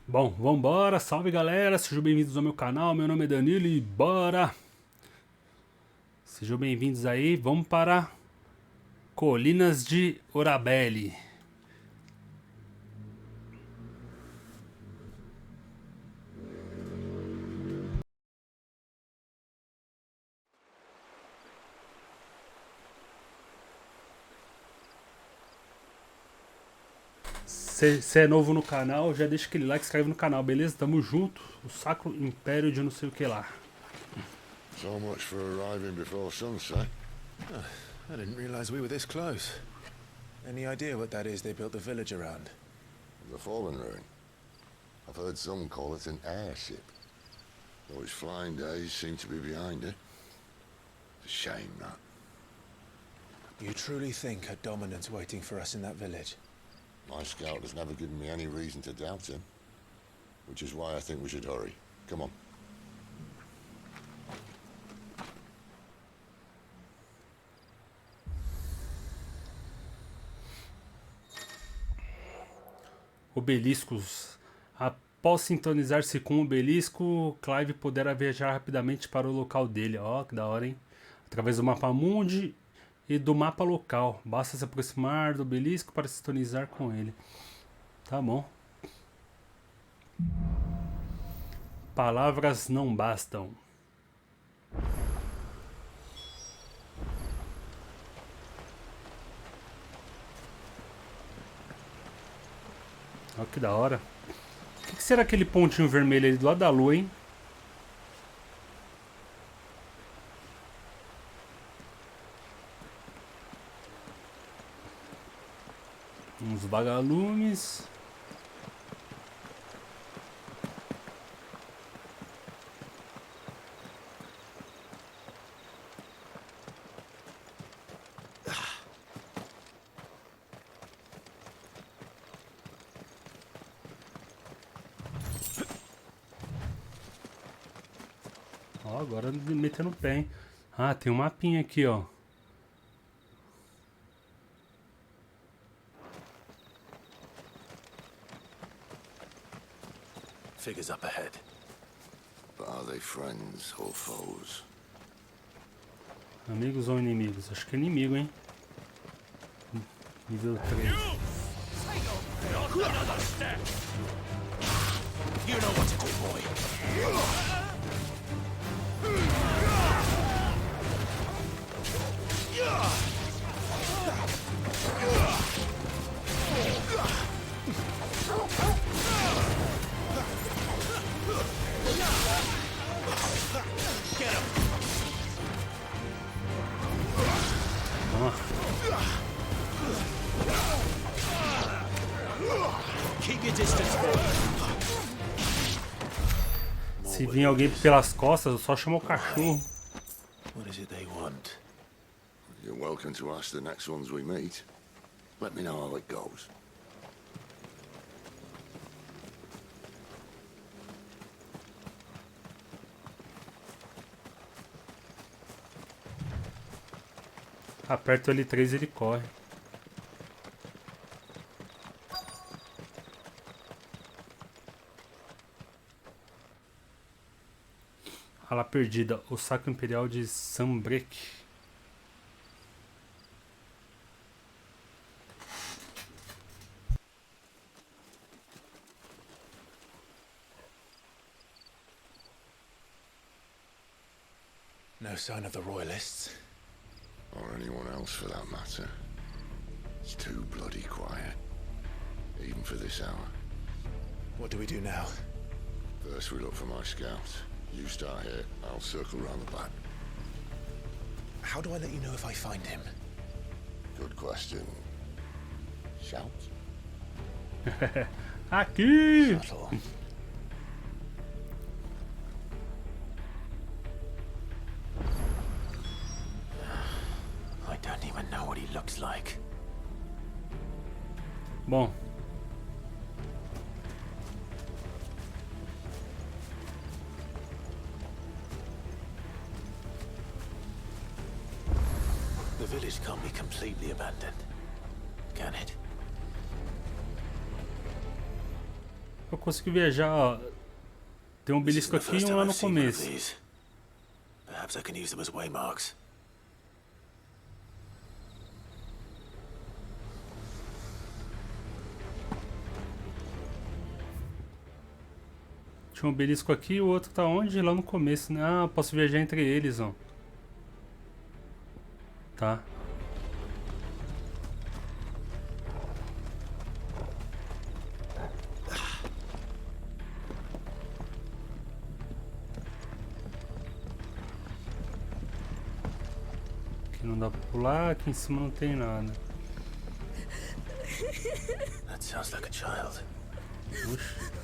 Bom, vambora, salve galera, sejam bem-vindos ao meu canal, meu nome é Danilo e bora! Sejam bem-vindos aí, vamos para Colinas de Orabelli. Se é novo no canal, já deixa aquele like, se inscreve no canal, beleza? Tamo junto, o Sacro Império de não sei o que lá. So much for arriving before sunset. I didn't realize we were this close. Any idea what that is they built the village around? The fallen ruin. I've heard some call it an airship. Though its flying days seem to be behind it. It's a shame, that. You truly think a dominant's waiting for us in that village? My scout has never given me any reason to doubt him. Which is why I think we should hurry. Come on. Obeliscos. Após sintonizar-se com o obelisco, Clive poderá viajar rapidamente para o local dele. Ó, que da hora, hein? Através do mapa mundi e do mapa local. Basta se aproximar do obelisco para sintonizar com ele. Tá bom. Palavras não bastam. Olha que da hora. O que será aquele pontinho vermelho ali do lado da lua, hein? Uns vagalumes. Ó, agora metendo o pé, hein? Ah, tem um mapinha aqui, ó. Figures up ahead. But are they friends or foes? Amigos ou inimigos? Acho que é inimigo, hein? Nível 3. You know what to do, boy. Keep your distance, boy. Se vir alguém pelas costas, eu só chamo o cachorro. What is it they want? You're welcome to ask the next ones we meet. Let me know how it goes. Aperta o L3 e ele corre. A lá perdida, o saco imperial de Sambrek. No sign of the royalists. Or anyone else for that matter. It's too bloody quiet. Even for this hour. What do we do now? First we look for my scout. You start here, I'll circle round the back. How do I let you know if I find him? Good question. Shout? Aqui! Subtle. I don't even know what he looks like. Bom. The village can't be completely abandoned, can it? Eu consigo viajar, ó. Tem um This isn't obelisco the aqui e first um time lá I've no seen one of começo. these. Perhaps I can use them as waymarks. Tinha um obelisco aqui e o outro tá onde? Lá no começo, né? Ah, posso viajar entre eles, ó. Tá. Aqui não dá pra pular, aqui em cima não tem nada. That sounds like a child. Puxa.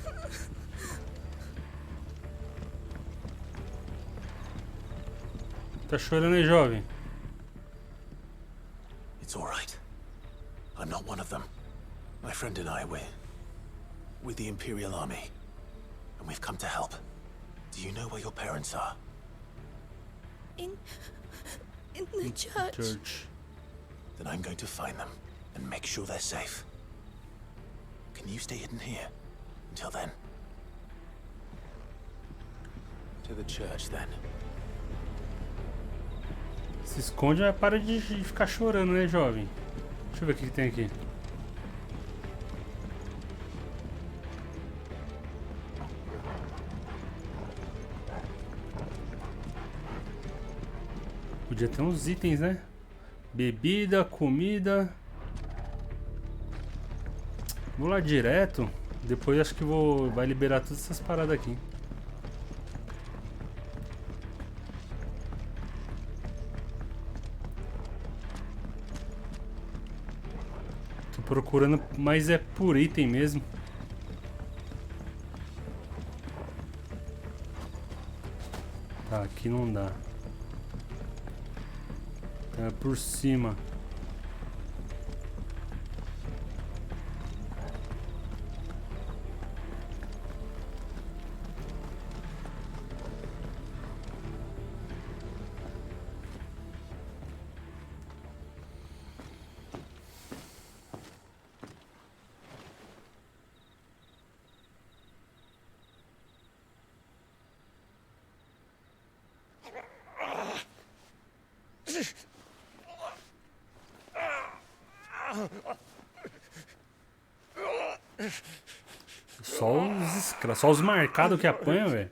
Tá chorando aí, jovem? It's all right. I'm not one of them. My friend and I, we're with the Imperial Army, and we've come to help. Do you know where your parents are? In the church. Church. Then I'm going to find them and make sure they're safe. Can you stay hidden here until then? To the church, then. Se esconde, mas para de ficar chorando, né, jovem? Deixa eu ver o que tem aqui. Podia ter uns itens, né? Bebida, comida. Vou lá direto. Depois acho que vai liberar todas essas paradas aqui. Tô procurando, mas é por item mesmo. Tá, aqui não dá. É por cima. Só os marcados que apanham, velho.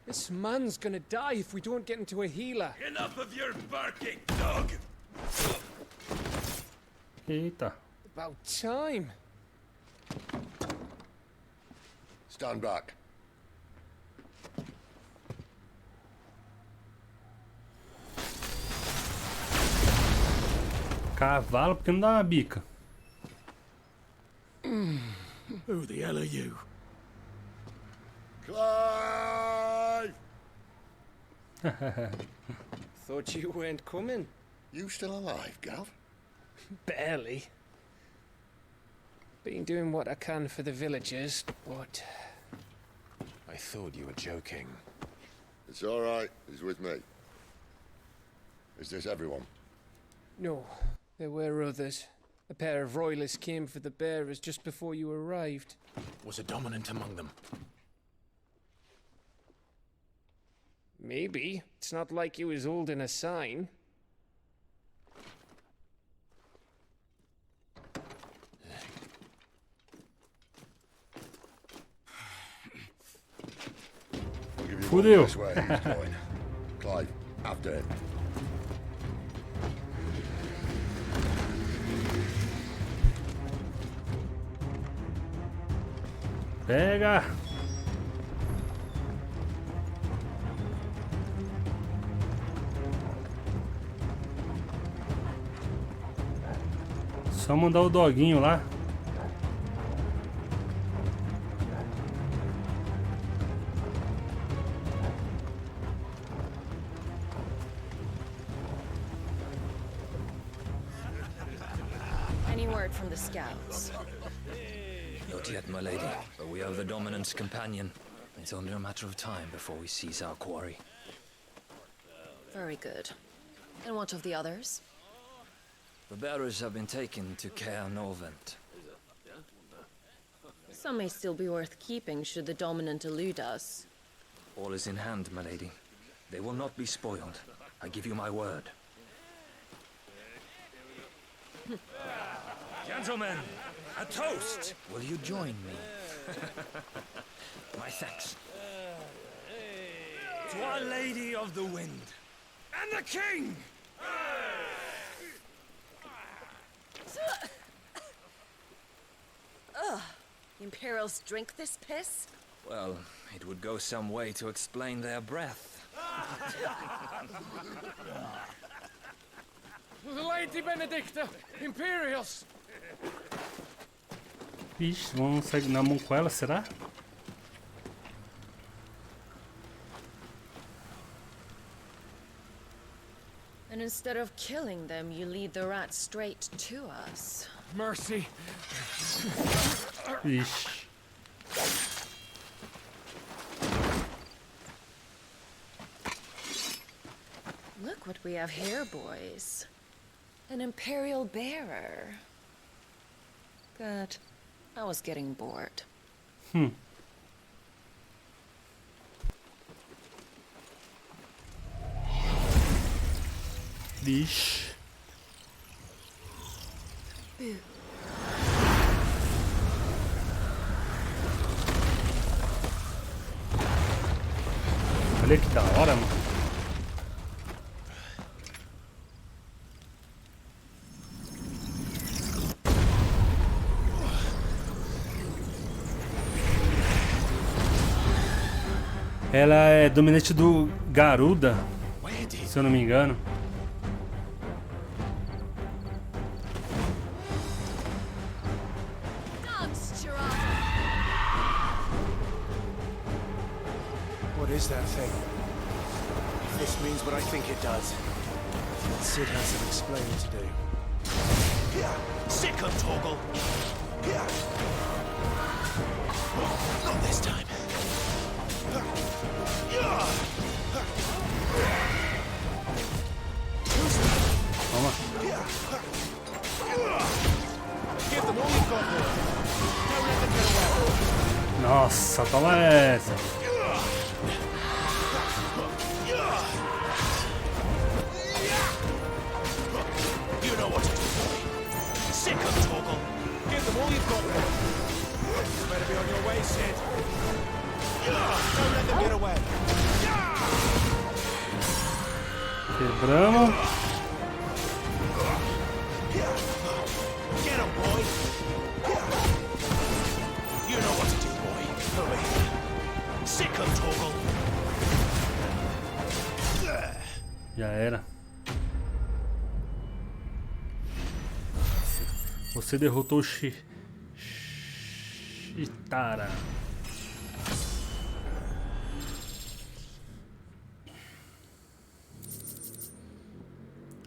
This man's gonna die if we don't get into a healer. Enough of your barking, dog! Eita. About time. Stand back. Cavalo, porque não dá uma bica? Who the hell are you? Clive! Thought you weren't coming. You still alive, Gav? Barely. Been doing what I can for the villagers, but I thought you were joking. It's all right. He's with me. Is this everyone? no, there were others. A pair of royalists came for the bearers just before you arrived. Was a dominant among them? Maybe. It's not like he was holding a sign. I'll give you Fudeu. one this way he's going. Clive, after him. Pega! Só mandar o doguinho lá. Any word from the scouts? Not yet, my lady, but we have the dominant's companion. It's only a matter of time before we seize our quarry. Very good. And what of the others? The bearers have been taken to Caer Norvent. Some may still be worth keeping should the dominant elude us. All is in hand, my lady. They will not be spoiled. I give you my word. Gentlemen, a toast! Will you join me? My thanks. To Our Lady of the Wind. And the King! Imperials drink this piss? Well, it would go some way to explain their breath. Lady Benedicta! Imperials! Vixe, vamos sair na mão com ela, será? And instead of killing them, you lead the rat straight to us. Mercy! Vixe. Look what we have here, boys. An Imperial bearer. Good. I was getting bored. Vixe. Boo. Olha que da hora, mano. Ela é dominante do Garuda, se eu não me engano. What is that thing? If this means what I think it does, Sid has some explaining to do. Sick of Torgal! Not this time. Toma. Give them all you've got, boy. Don't let them get away. Nossa, toma essa. You know what to do, boy. Sick of Torgal! Give them all you've got, boy. You better be on your way, Sid. Don't let them get away. Quebramos. Get him, boy! You know what to do, boy. Hurry. Sick of Torgal! Já era. Você derrotou o Chitara.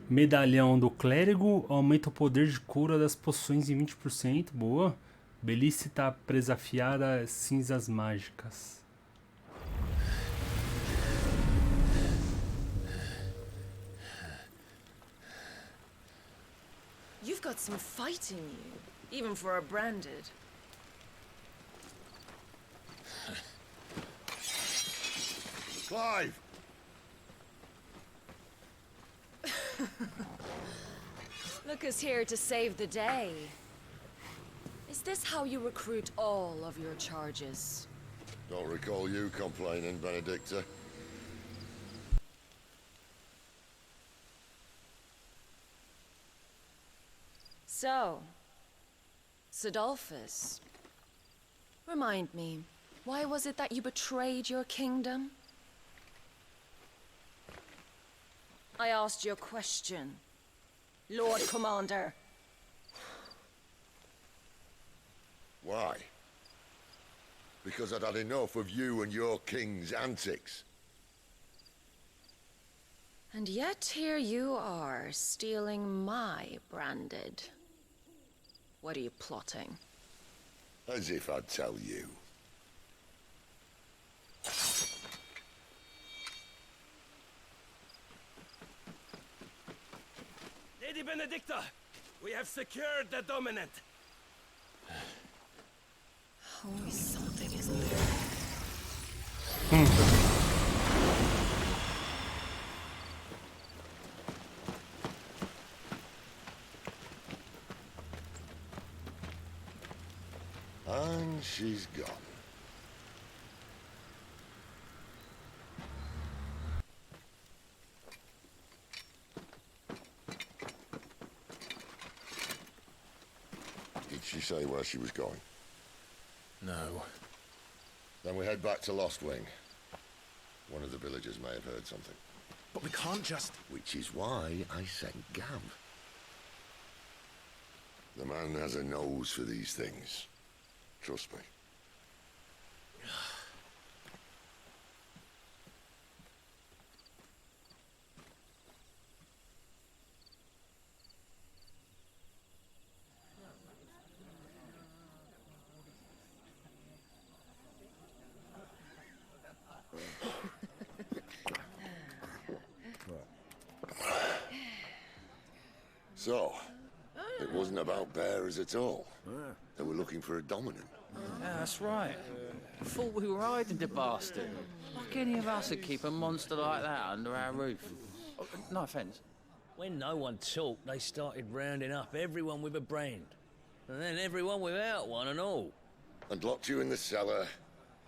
Medalhão do Clérigo aumenta o poder de cura das poções em 20%. Boa. Belice tá presafiada a cinzas mágicas. You've got some fight in you, even for a branded. Clive! Look who's here to save the day. Is this how you recruit all of your charges? Don't recall you complaining, Benedicta. So, Sidolphus, remind me, why was it that you betrayed your kingdom? I asked you a question, Lord Commander. Why? Because I'd had enough of you and your king's antics. And yet here you are, stealing my branded. What are you plotting? As if I'd tell you. Lady Benedicta! We have secured the dominant. Always something, isn't there? And she's gone. Did she say where she was going? No. Then we head back to Lost Wing. One of the villagers may have heard something. But we can't just... Which is why I sent Gav. The man has a nose for these things. Trust me. So, it wasn't about bearers at all. They were looking for a dominant. Yeah, that's right. Thought we were hiding the bastard. Like any of us would keep a monster like that under our roof. Oh, no offence. When no one talked, they started rounding up everyone with a brand. And then everyone without one and all. And locked you in the cellar,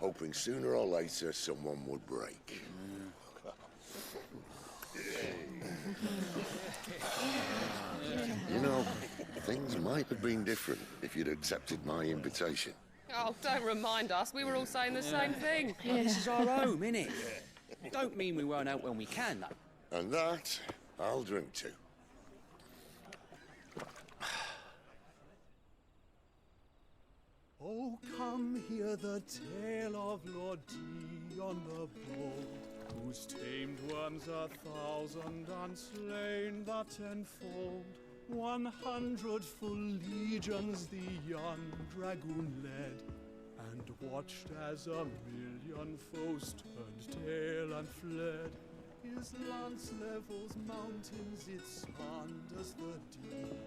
hoping sooner or later someone would break. You know, things might have been different if you'd accepted my invitation. Oh, don't remind us. We were all saying the same thing. This is our home, innit? Don't mean we won't out when we can, though. And that, I'll drink to. Oh, come hear the tale of Lord Dion the Bold, whose tamed worms 1,000 and slain the tenfold. 100 full legions the young dragoon led, and watched as 1,000,000 foes turned tail and fled. His lance levels mountains, it sanders the deep.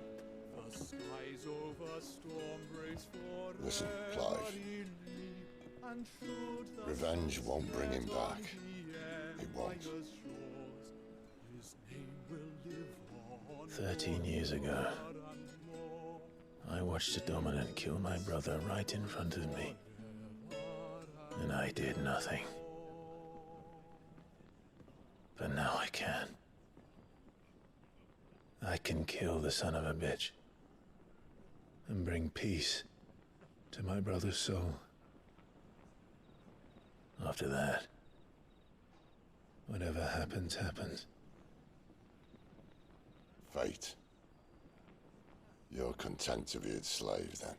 The skies over storm brace for Listen, Clive. and should the Revenge won't bring him back. It won't. His name will live on 13 years ago, I watched a dominant kill my brother right in front of me. And I did nothing. But now I can. I can kill the son of a bitch and bring peace to my brother's soul. After that, whatever happens, happens. Fate. You're content to be its slave, then?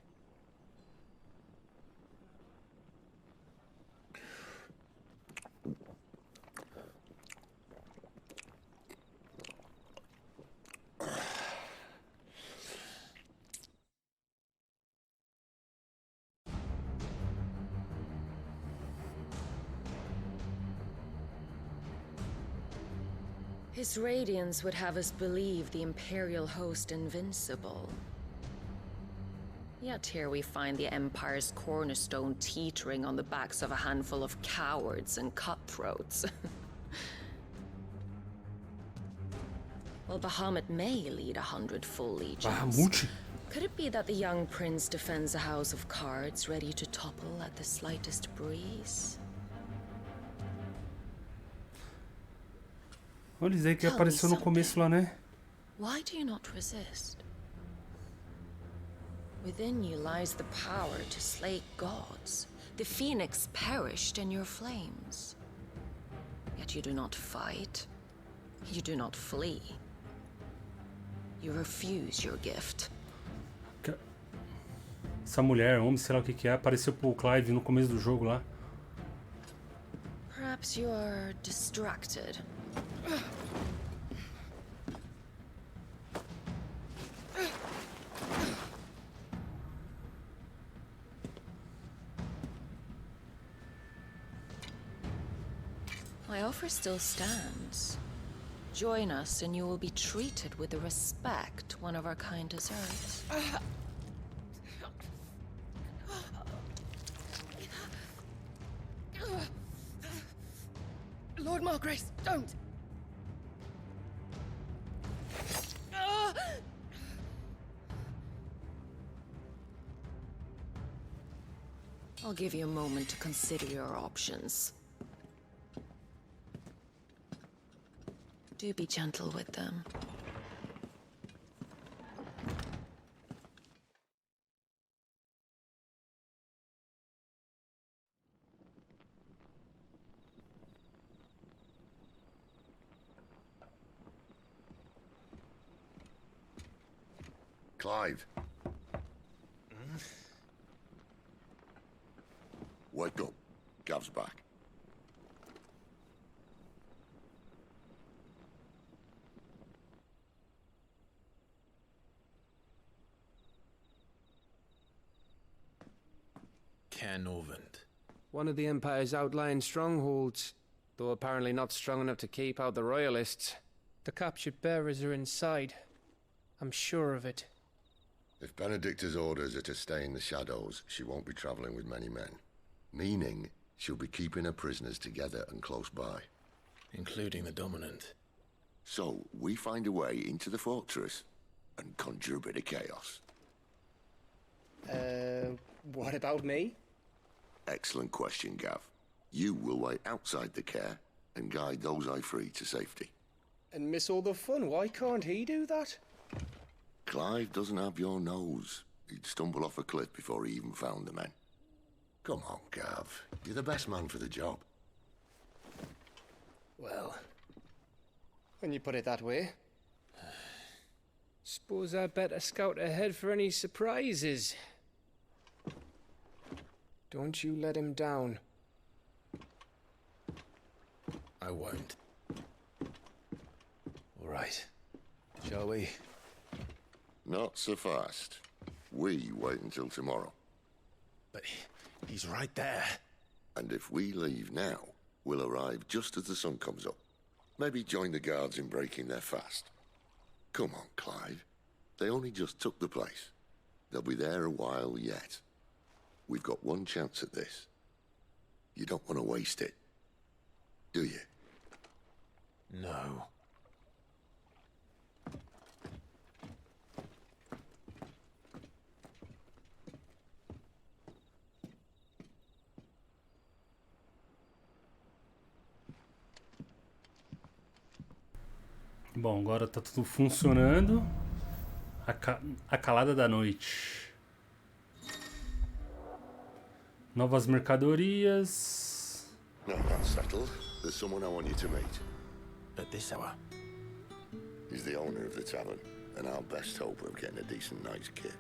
His radiance would have us believe the Imperial host invincible. Yet here we find the Empire's cornerstone teetering on the backs of a handful of cowards and cutthroats. Well, Bahamut may lead 100 full legions. Bahamut? Could it be that the young prince defends a house of cards ready to topple at the slightest breeze? Olha isso aí que apareceu no começo lá, né? Why do you not resist? Within you lies the power to slay gods. The phoenix perished in your flames. Yet you do not fight. You do not flee. You refuse your gift. Essa mulher, homem, sei lá o que que é, apareceu pro Clive no começo do jogo lá. Perhaps you are distracted. My offer still stands. Join us and you will be treated with the respect one of our kind deserves. Lord Margrace, don't! I'll give you a moment to consider your options. Do be gentle with them. Clive. Wake up. Gav's back. Canovant. One of the Empire's outlying strongholds, though apparently not strong enough to keep out the Royalists. The captured bearers are inside. I'm sure of it. If Benedicta's orders are to stay in the shadows, she won't be traveling with many men. Meaning, she'll be keeping her prisoners together and close by. Including the dominant. So, we find a way into the fortress and conjure a bit of chaos. What about me? Excellent question, Gav. You will wait outside the care and guide those I free to safety. And miss all the fun. Why can't he do that? Clive doesn't have your nose. He'd stumble off a cliff before he even found the men. Come on, Gav. You're the best man for the job. Well, when you put it that way. Suppose I'd better scout ahead for any surprises. Don't you let him down. I won't. All right. Shall we? Not so fast. We wait until tomorrow. But he's right there. And if we leave now, we'll arrive just as the sun comes up. Maybe join the guards in breaking their fast. Come on, Clive. They only just took the place. They'll be there a while yet. We've got one chance at this. You don't want to waste it, do you? No. Bom, agora tá tudo funcionando. A calada da noite. Novas mercadorias. No, that's settled. There's someone I want you to meet. At this hour? He's the owner of the tavern, and our best hope of getting a decent night's kip.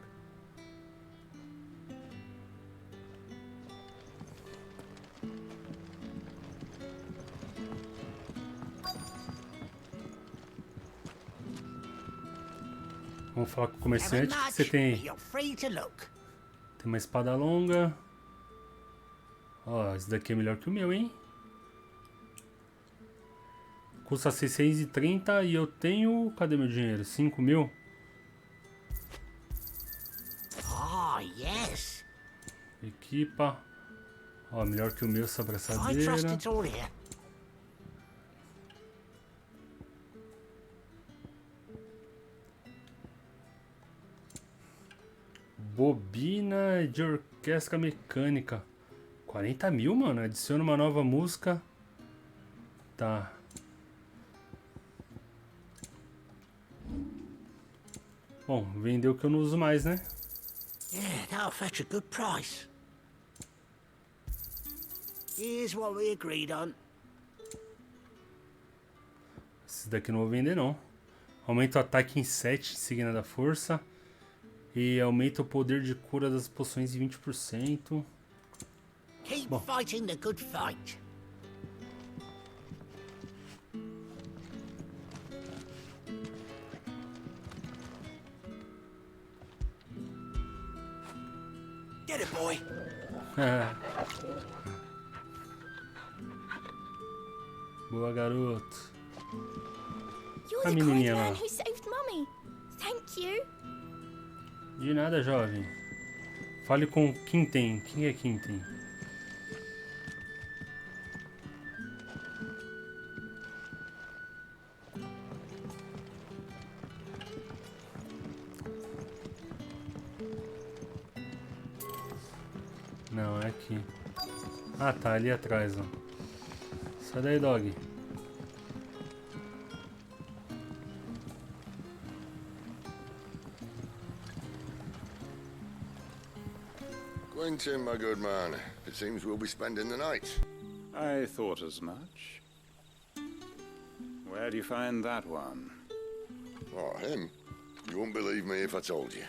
Vamos falar com o comerciante. O que você tem aí? Tem uma espada longa. Ó, esse daqui é melhor que o meu, hein? Custa 630 e eu tenho... Cadê meu dinheiro? 5 mil? Ah, yes. Equipa. Ó, melhor que o meu essa braçadeira. Bobina de orquestra mecânica. 40 mil, mano. Adiciona uma nova música. Tá. Bom, vendeu o que eu não uso mais, né? Yeah, that'll fetch a good price. Here's what we agreed on. Esses daqui não vou vender, não. Aumenta o ataque em 7, insignia da força. E aumenta o poder de cura das poções em 20%. Keep fighting the good fight. Get it, boy. Boa, garoto. A menininha lá. who saved Mummy. Thank you. De nada, jovem. Fale com Quinten. Quem é Quinten? Não, é aqui. Ah, tá ali atrás, ó. Sai daí, dog. Quentin, my good man, it seems we'll be spending the night. I thought as much. Where do you find that one? Oh, him? You wouldn't believe me if I told you.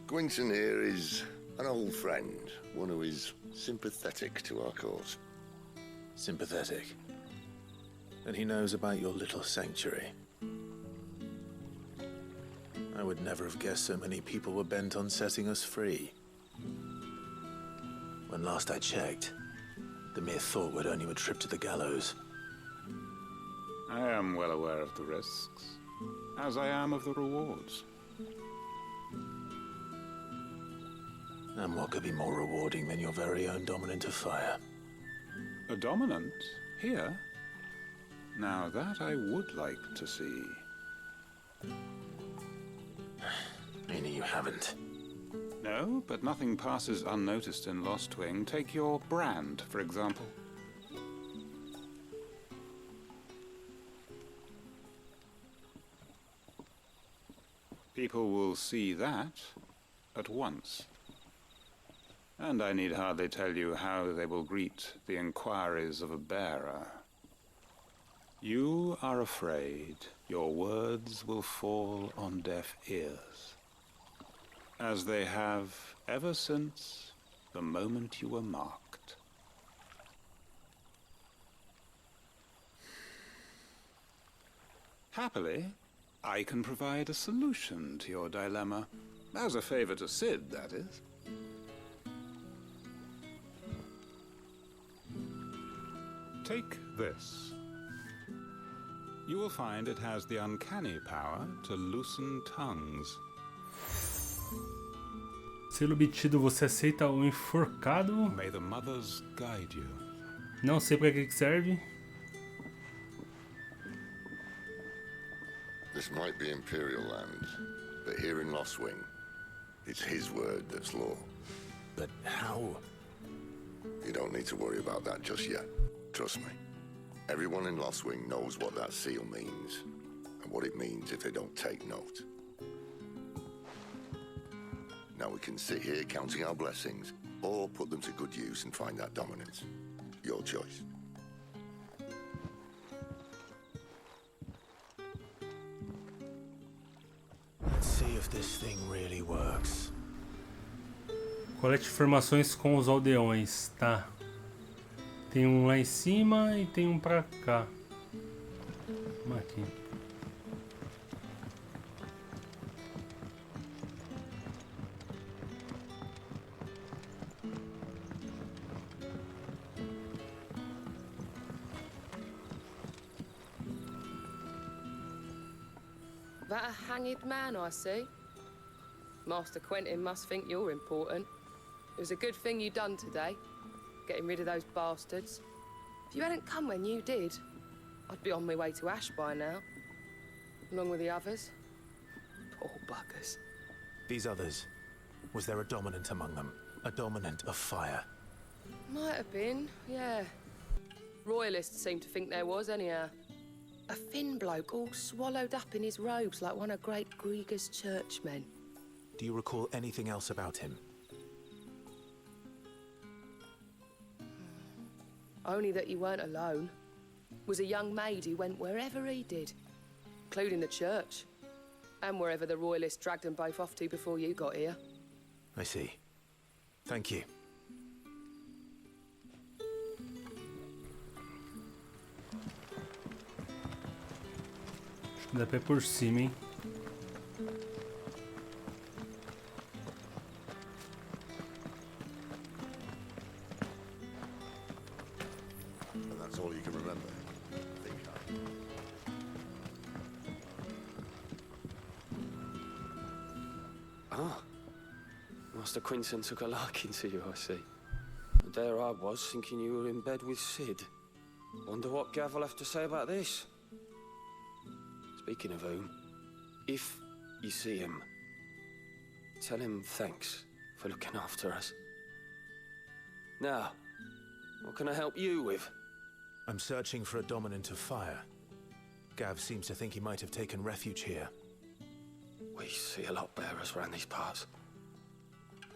Quentin here is an old friend, one who is sympathetic to our cause. Sympathetic. And he knows about your little sanctuary. I would never have guessed so many people were bent on setting us free. When last I checked, the mere thought would earn you a trip to the gallows. I am well aware of the risks, as I am of the rewards. And what could be more rewarding than your very own dominant of fire? A dominant? Here? Now that I would like to see. Meaning you haven't? No, but nothing passes unnoticed in Lost Wing. Take your brand, for example. People will see that at once. And I need hardly tell you how they will greet the inquiries of a bearer. You are afraid your words will fall on deaf ears, as they have ever since the moment you were marked. Happily, I can provide a solution to your dilemma, as a favor to Sid, that is. Take this. You will find it has the uncanny power to loosen tongues. Selo obtido, você aceita o enforcado? May the mothers guide you. Não sei pra que serve. This might be Imperial land, but here in Lost Wing, it's his word that's law. But how? You don't need to worry about that just yet. Trust me. Everyone in Lost Wing knows what that seal means, and what it means if they don't take note. Now we can sit here counting our blessings, or put them to good use and find that dominance. Your choice. Let's see if this thing really works. Colete informações com os aldeões, tá. Tem um lá em cima e tem um pra cá. Vamos aqui. That a hanged man I see? Master Quentin must think you're important. It was a good thing you done today, getting rid of those bastards. If you hadn't come when you did, I'd be on my way to Ash by now, along with the others. Poor buggers. These others, was there a dominant among them? A dominant of fire? Might have been, yeah. Royalists seem to think there was, anyhow. A thin bloke all swallowed up in his robes like one of great Grieger's churchmen. Do you recall anything else about him? Only that he weren't alone. Was a young maid who went wherever he did, including the church, and wherever the Royalists dragged them both off to before you got here. I see. Thank you. Acho que dá pra ir por cima, hein? And that's all you can remember. Think hard. Ah. Master Quinton took a liking to you, I see. And there I was, thinking you were in bed with Sid. Wonder what Gav will have to say about this. Speaking of whom, if you see him, tell him thanks for looking after us. Now, what can I help you with? I'm searching for a dominant of fire. Gav seems to think he might have taken refuge here. We see a lot bearers around these parts.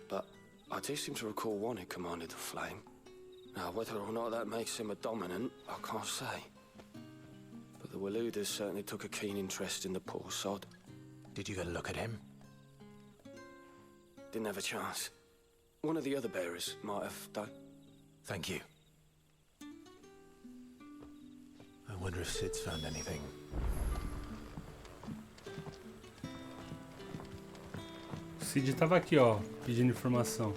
But I do seem to recall one who commanded the flame. Now, whether or not that makes him a dominant, I can't say. But the Waluders certainly took a keen interest in the poor sod. Did you get a look at him? Didn't have a chance. One of the other bearers might have done. Thank you. I wonder if Sid's found anything. Sid tava aqui, ó, pedindo informação.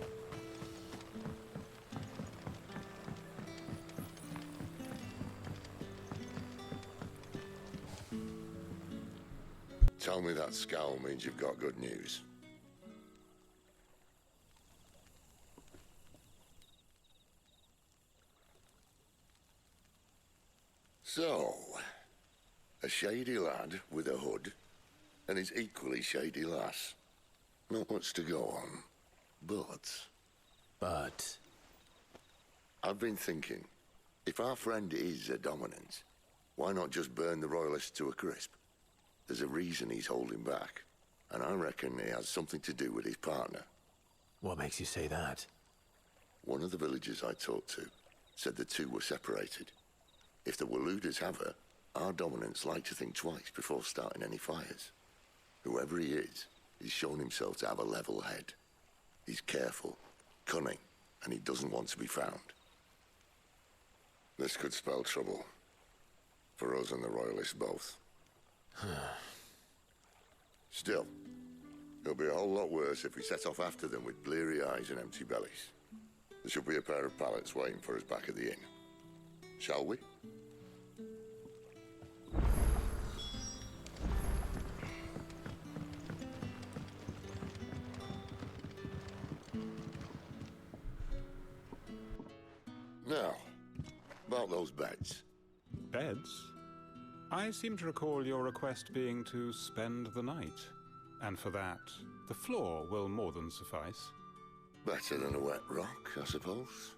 Tell me that scowl means you've got good news. So, a shady lad with a hood, and his equally shady lass. Not much to go on, but... I've been thinking, if our friend is a dominant, why not just burn the royalists to a crisp? There's a reason he's holding back, and I reckon he has something to do with his partner. What makes you say that? One of the villagers I talked to said the two were separated. If the Waluders have her, our dominants like to think twice before starting any fires. Whoever he is, he's shown himself to have a level head. He's careful, cunning, and he doesn't want to be found. This could spell trouble. For us and the Royalists both. Still, it'll be a whole lot worse if we set off after them with bleary eyes and empty bellies. There should be a pair of pallets waiting for us back at the inn. Shall we? Now, about those beds. Beds? I seem to recall your request being to spend the night. And for that, the floor will more than suffice. Better than a wet rock, I suppose.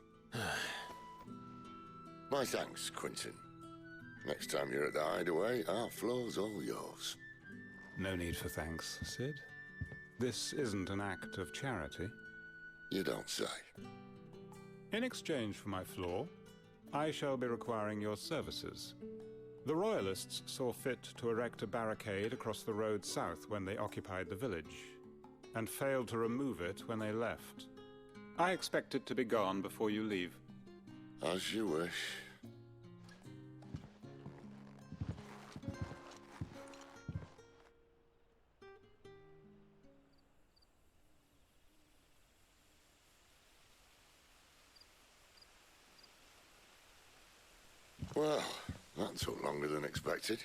My thanks, Quinton. Next time you're at the hideaway, our floor's all yours. No need for thanks, Sid. This isn't an act of charity. You don't say. In exchange for my floor, I shall be requiring your services. The Royalists saw fit to erect a barricade across the road south when they occupied the village, and failed to remove it when they left. I expect it to be gone before you leave. As you wish. Well, that took longer than expected.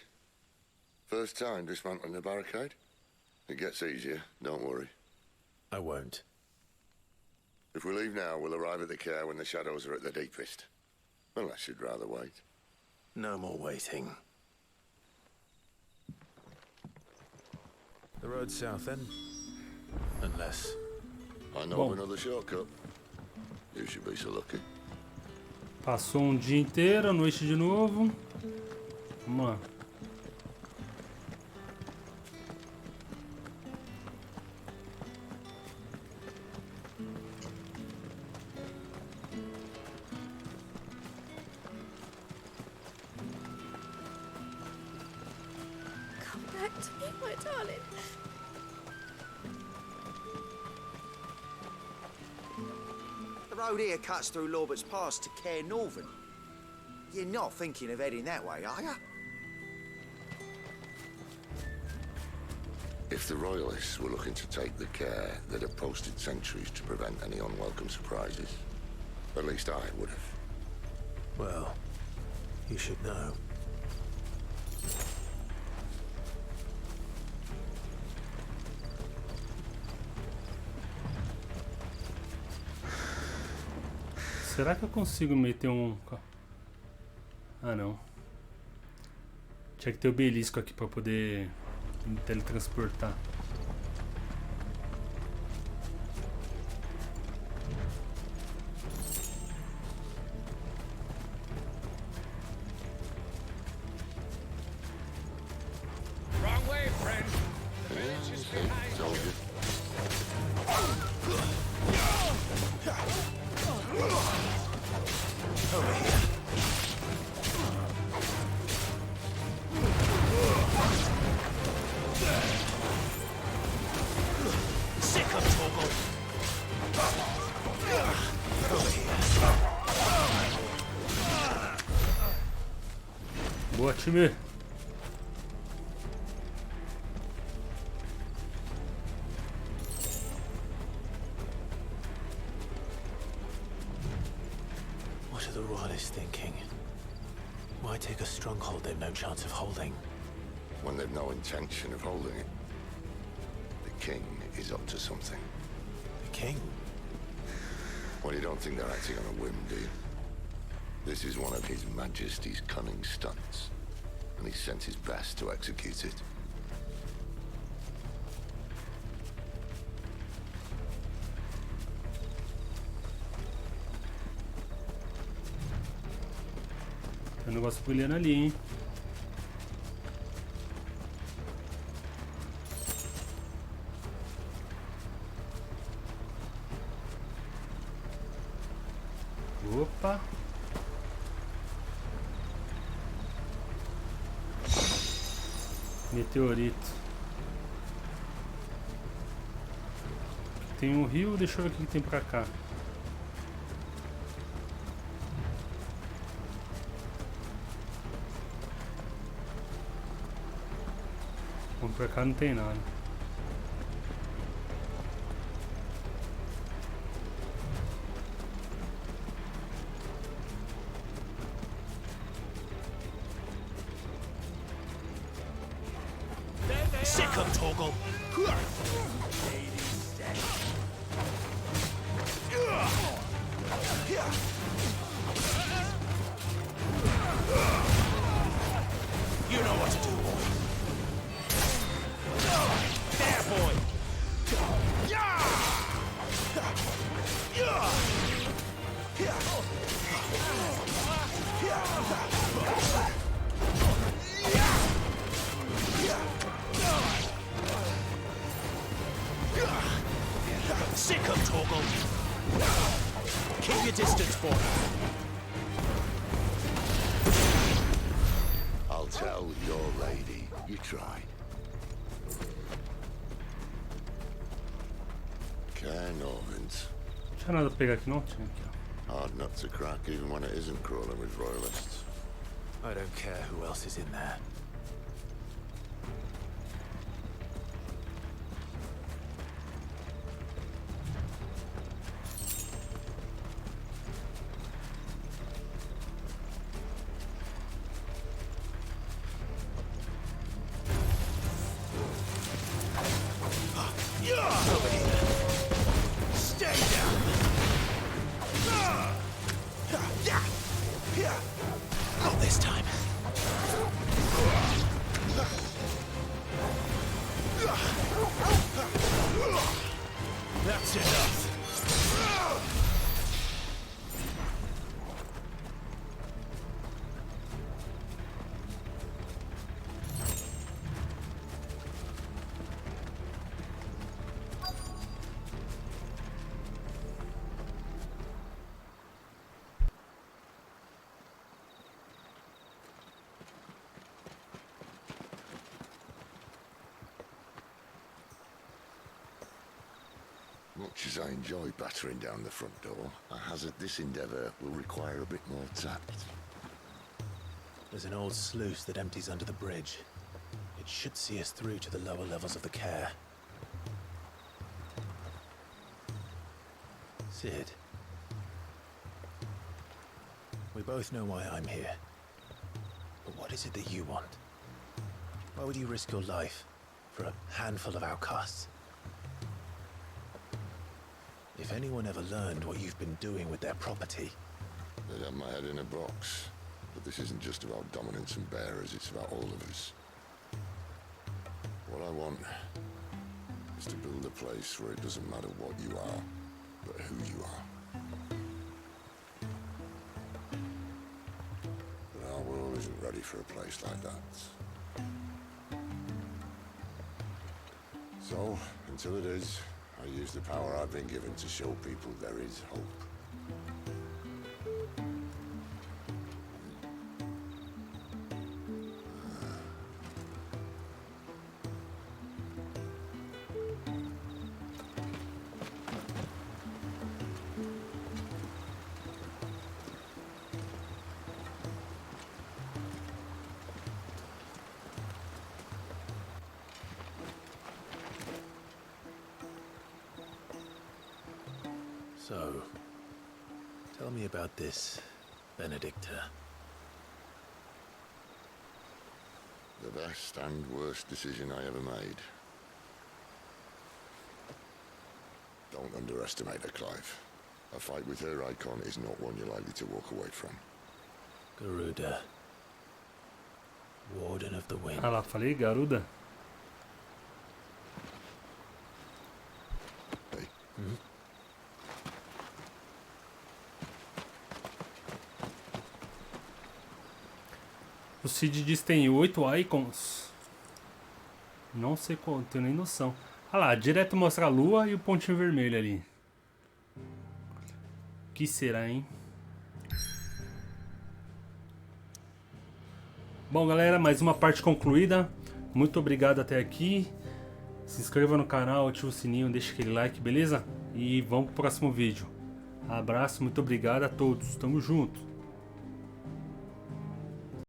First time dismantling the barricade? It gets easier, don't worry. I won't. If we leave now, we'll arrive at the care when the shadows are at their deepest. Unless you'd rather wait. No more waiting. The road south, then? Unless... I know of another shortcut. You should be so lucky. Passou dia inteiro, a noite de novo. Vamos lá. Come back to me, my darling. The road here cuts through Lorbert's Pass to Care Northern. You're not thinking of heading that way, are you? If the Royalists were looking to take the care, they'd have posted sentries to prevent any unwelcome surprises. At least I would have. Well, you should know. será que eu consigo meter um... Ah, não. Tinha que ter o belisco aqui pra poder me teletransportar. Wrong way, friend. The village is behind you. Over here. Sick of Toggle. Over here. Boa, time. What are the royalists thinking? Why take a stronghold they've no chance of holding? When they've no intention of holding it. The king is up to something. The king? Well, you don't think they're acting on a whim, do you? This is one of His Majesty's cunning stunts, and he sent his best to execute it. Tem um negócio brilhando ali, hein? Opa! Meteorito. Tem um rio, deixa eu ver o que tem pra cá. Vamos pra cá, não tem nada. Sick of Toggle. You know what to do, boy. There, boy. Sick of Toggle. Keep your distance, boy. I'll tell your lady you tried. Cairnovans. Não tinha nada pra pegar aqui, não? Tinha aqui, ó. Hard nut to crack, even when it isn't crawling with royalists. I don't care who else is in there. Not this time. That's enough. Much as I enjoy battering down the front door, I hazard this endeavour will require a bit more tact. There's an old sluice that empties under the bridge. It should see us through to the lower levels of the care. Sid. We both know why I'm here. But what is it that you want? Why would you risk your life for a handful of outcasts? If anyone ever learned what you've been doing with their property... They'd have my head in a box. But this isn't just about dominance and bearers, it's about all of us. What I want is to build a place where it doesn't matter what you are, but who you are. But our world isn't ready for a place like that. So, until it is, I use the power I've been given to show people there is hope. So, tell me about this, Benedicta. The best and worst decision I ever made. Don't underestimate her, Clive. A fight with her icon is not one you're likely to walk away from. Garuda. Warden of the Wind. Ah lá, falei Garuda. Hey. O Cid diz que tem 8 icons. Não sei qual, não tenho nem noção. Ah lá, direto mostra a lua e o pontinho vermelho ali. O que será, hein? Bom, galera, mais uma parte concluída. Muito obrigado até aqui. Se inscreva no canal, ative o sininho, deixa aquele like, beleza? E vamos pro próximo vídeo. Abraço, muito obrigado a todos. Tamo junto.